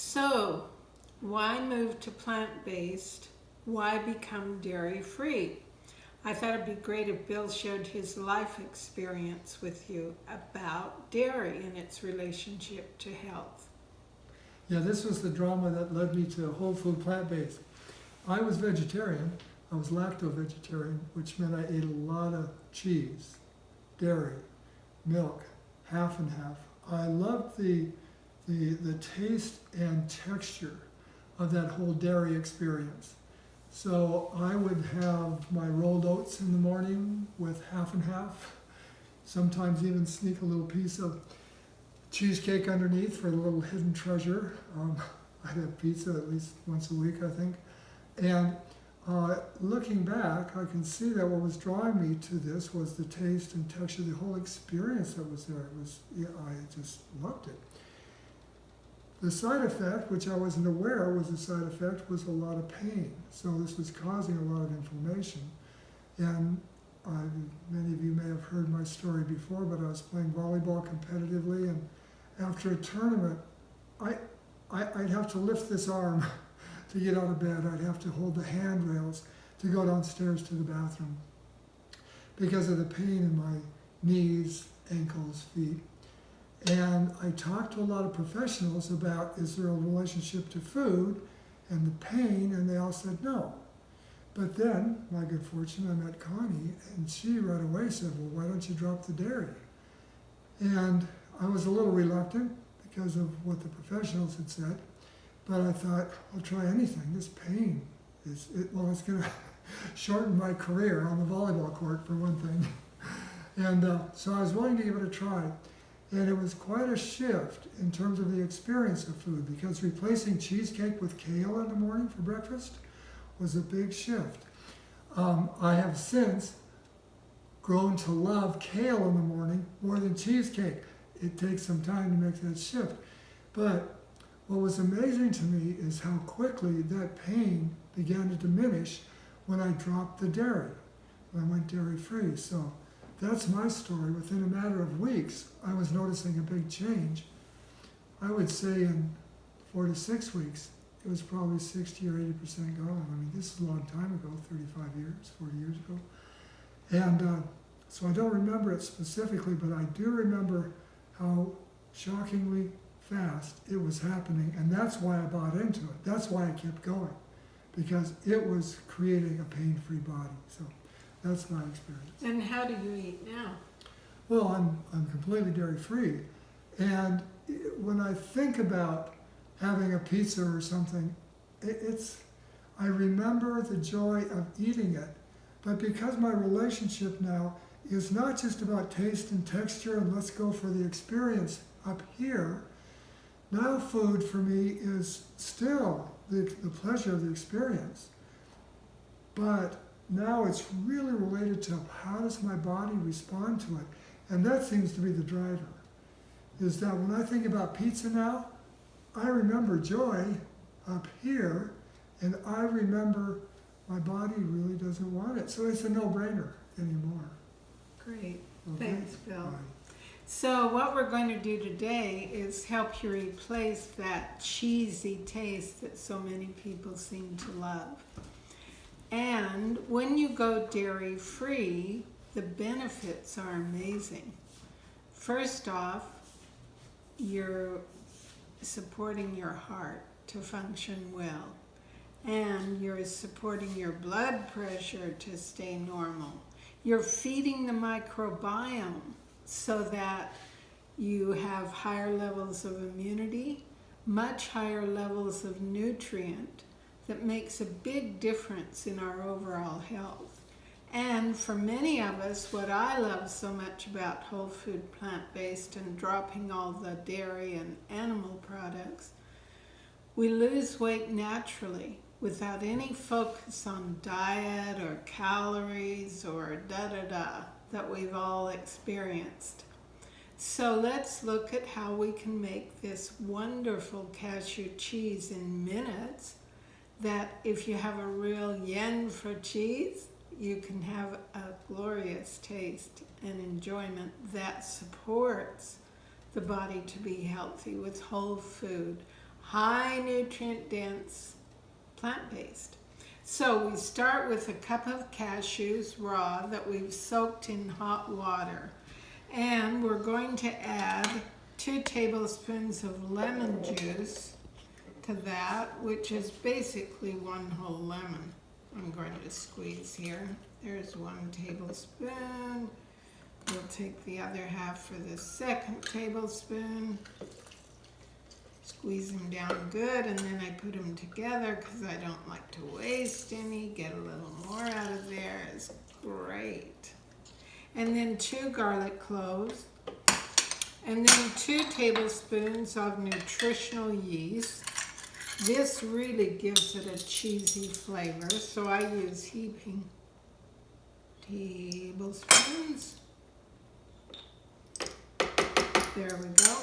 So, why move to plant-based? Why become dairy-free? I thought it'd be great if Bill shared his life experience with you about dairy and its relationship to health. Yeah, this was the drama that led me to whole food plant-based. I was vegetarian. I was lacto-vegetarian, which meant I ate a lot of cheese, dairy, milk, half and half. I loved the taste and texture of that whole dairy experience. So I would have my rolled oats in the morning with half and half, sometimes even sneak a little piece of cheesecake underneath for the little hidden treasure. I'd have pizza at least once a week, I think. And looking back, I can see that what was drawing me to this was the taste and texture, the whole experience that was there. I just loved it. The side effect, which I wasn't aware was a side effect, was a lot of pain. So this was causing a lot of inflammation. And many of you may have heard my story before, but I was playing volleyball competitively, and after a tournament, I'd have to lift this arm to get out of bed. I'd have to hold the handrails to go downstairs to the bathroom because of the pain in my knees, ankles, feet. And I talked to a lot of professionals about, is there a relationship to food and the pain, and they all said no. But then, my good fortune, I met Connie, and she right away said, well, why don't you drop the dairy? And I was a little reluctant because of what the professionals had said, but I thought, I'll try anything. This pain it's going to shorten my career on the volleyball court, for one thing. And so I was willing to give it a try. And it was quite a shift in terms of the experience of food, because replacing cheesecake with kale in the morning for breakfast was a big shift. I have since grown to love kale in the morning more than cheesecake. It takes some time to make that shift. But what was amazing to me is how quickly that pain began to diminish when I dropped the dairy, when I went dairy-free. So that's my story. Within a matter of weeks, I was noticing a big change. I would say in 4 to 6 weeks, it was probably 60 or 80% gone. I mean, this is a long time ago, 35 years, 40 years ago. And so I don't remember it specifically, but I do remember how shockingly fast it was happening. And that's why I bought into it. That's why I kept going, because it was creating a pain-free body. So that's my experience. And how do you eat now? Well, I'm completely dairy-free. And when I think about having a pizza or something, I remember the joy of eating it. But because my relationship now is not just about taste and texture and let's go for the experience up here, now food for me is still the pleasure of the experience. But now it's really related to how does my body respond to it. And that seems to be the driver, is that when I think about pizza now, I remember joy up here, and I remember my body really doesn't want it. So it's a no-brainer anymore. Great. Okay? Thanks, Bill. Bye. So what we're going to do today is help you replace that cheesy taste that so many people seem to love. And when you go dairy-free, the benefits are amazing. First off, you're supporting your heart to function well, and you're supporting your blood pressure to stay normal. You're feeding the microbiome so that you have higher levels of immunity, much higher levels of nutrient that makes a big difference in our overall health. And for many of us, what I love so much about whole food plant-based and dropping all the dairy and animal products, we lose weight naturally without any focus on diet or calories or da-da-da that we've all experienced. So let's look at how we can make this wonderful cashew cheese in minutes, that if you have a real yen for cheese, you can have a glorious taste and enjoyment that supports the body to be healthy with whole food, high nutrient dense, plant-based. So we start with a cup of cashews raw that we've soaked in hot water. And we're going to add 2 tablespoons of lemon juice to that, which is basically 1 whole lemon. I'm going to squeeze here. There's 1 tablespoon. We'll take the other half for the 2nd tablespoon. Squeeze them down good, and then I put them together because I don't like to waste any. Get a little more out of there is great. And then 2 garlic cloves. And then 2 tablespoons of nutritional yeast. This really gives it a cheesy flavor, so I use heaping tablespoons. There we go.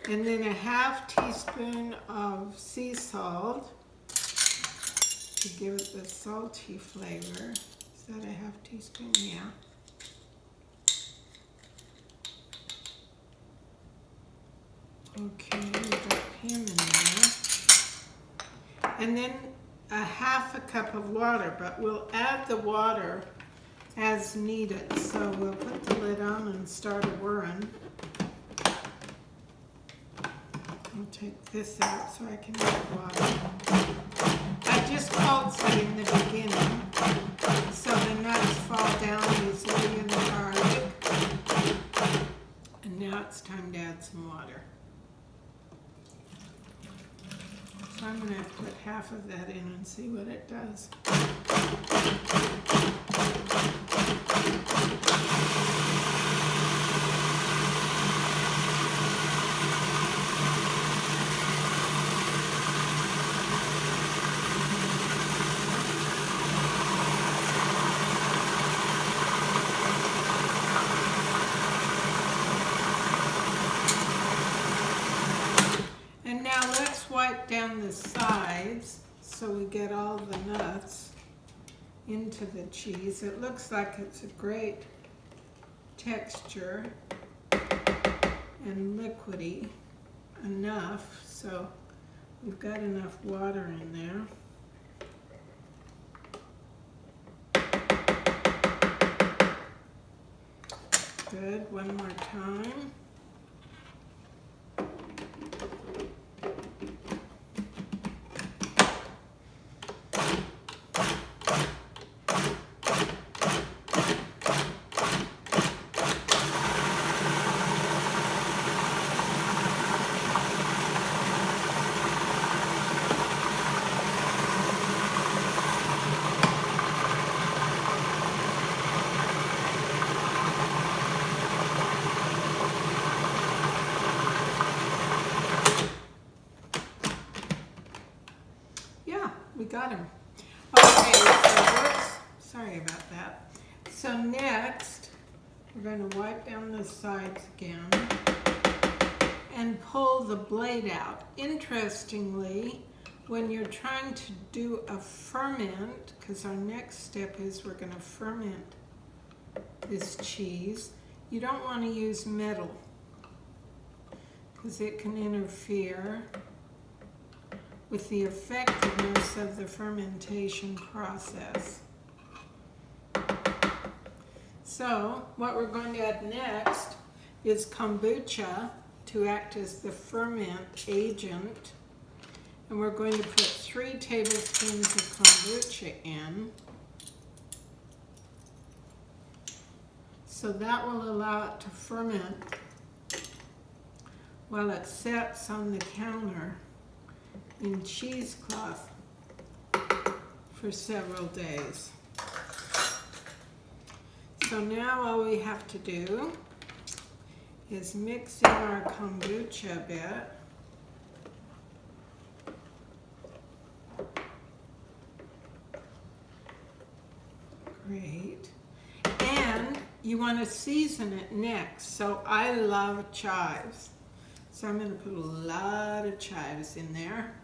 And then a ½ teaspoon of sea salt to give it the salty flavor. Is that a ½ teaspoon? Yeah. Okay, we got him in there. And then a ½ cup of water, but we'll add the water as needed. So we'll put the lid on and start whirring. I'll take this out so I can add water. I just pulse it in the beginning so the nuts fall down easily in the garlic. And now it's time to add some water. So I'm going to put ½ of that in and see what it does. And now let's wipe down the sides so we get all the nuts into the cheese. It looks like it's a great texture and liquidy enough, so we've got enough water in there. Good, one more time. We got him. Okay, so sorry about that. So next, we're going to wipe down the sides again and pull the blade out. Interestingly, when you're trying to do a ferment, because our next step is we're going to ferment this cheese, you don't want to use metal because it can interfere with the effectiveness of the fermentation process. So what we're going to add next is kombucha to act as the ferment agent. And we're going to put 3 tablespoons of kombucha in. So that will allow it to ferment while it sets on the counter in cheesecloth for several days. So now all we have to do is mix in our kombucha a bit. Great. And you want to season it next. So I love chives. So I'm going to put a lot of chives in there.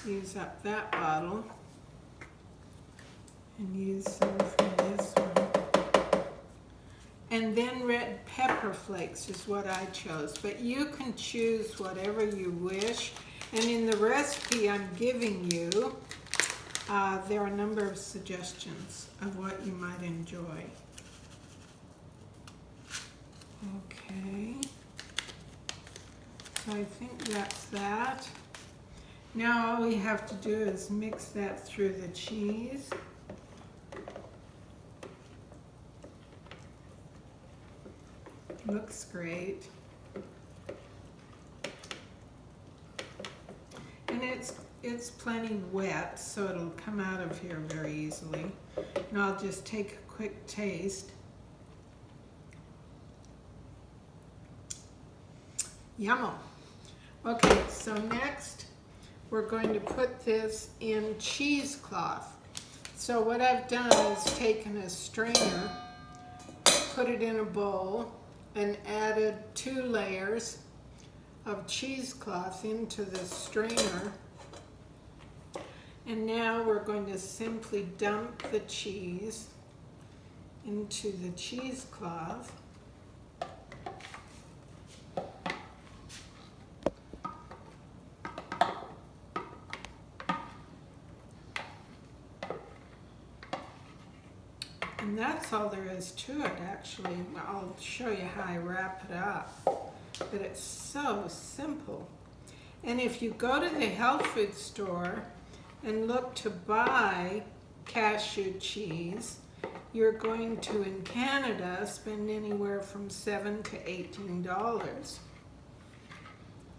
Use up that bottle and use some from this one. and then red pepper flakes is what I chose. But you can choose whatever you wish. And in the recipe I'm giving you, there are a number of suggestions of what you might enjoy. Okay, so I think that's that. Now all we have to do is mix that through the cheese. Looks great. And it's plenty wet, so it'll come out of here very easily. And I'll just take a quick taste. Yummo. Okay, so next we're going to put this in cheesecloth. So what I've done is taken a strainer, put it in a bowl, and added 2 layers of cheesecloth into the strainer. And now we're going to simply dump the cheese into the cheesecloth. And that's all there is to it, actually. I'll show you how I wrap it up. But it's so simple. And if you go to the health food store and look to buy cashew cheese, you're going to, in Canada, spend anywhere from $7 to $18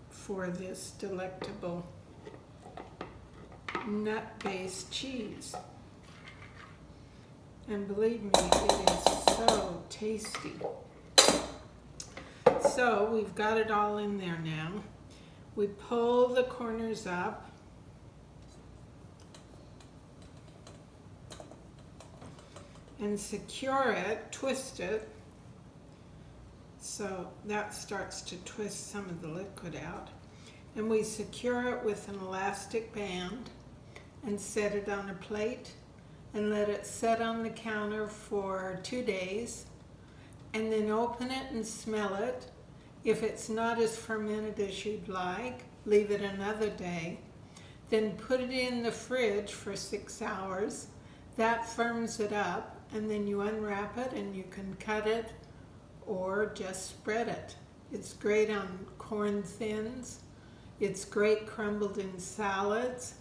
for this delectable nut-based cheese. And believe me, it is so tasty. So we've got it all in there now. We pull the corners up. And secure it, twist it. So that starts to twist some of the liquid out. And we secure it with an elastic band and set it on a plate and let it set on the counter for 2 days, and then open it and smell it. If it's not as fermented as you'd like, leave it another day. Then put it in the fridge for 6 hours. That firms it up, and then you unwrap it and you can cut it or just spread it. It's great on corn thins. It's great crumbled in salads,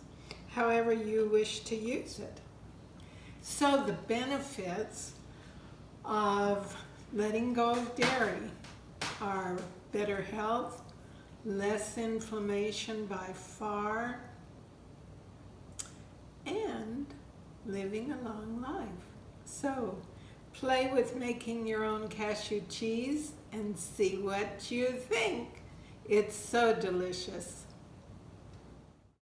however you wish to use it. So the benefits of letting go of dairy are better health, less inflammation by far, and living a long life. So play with making your own cashew cheese and see what you think. It's so delicious.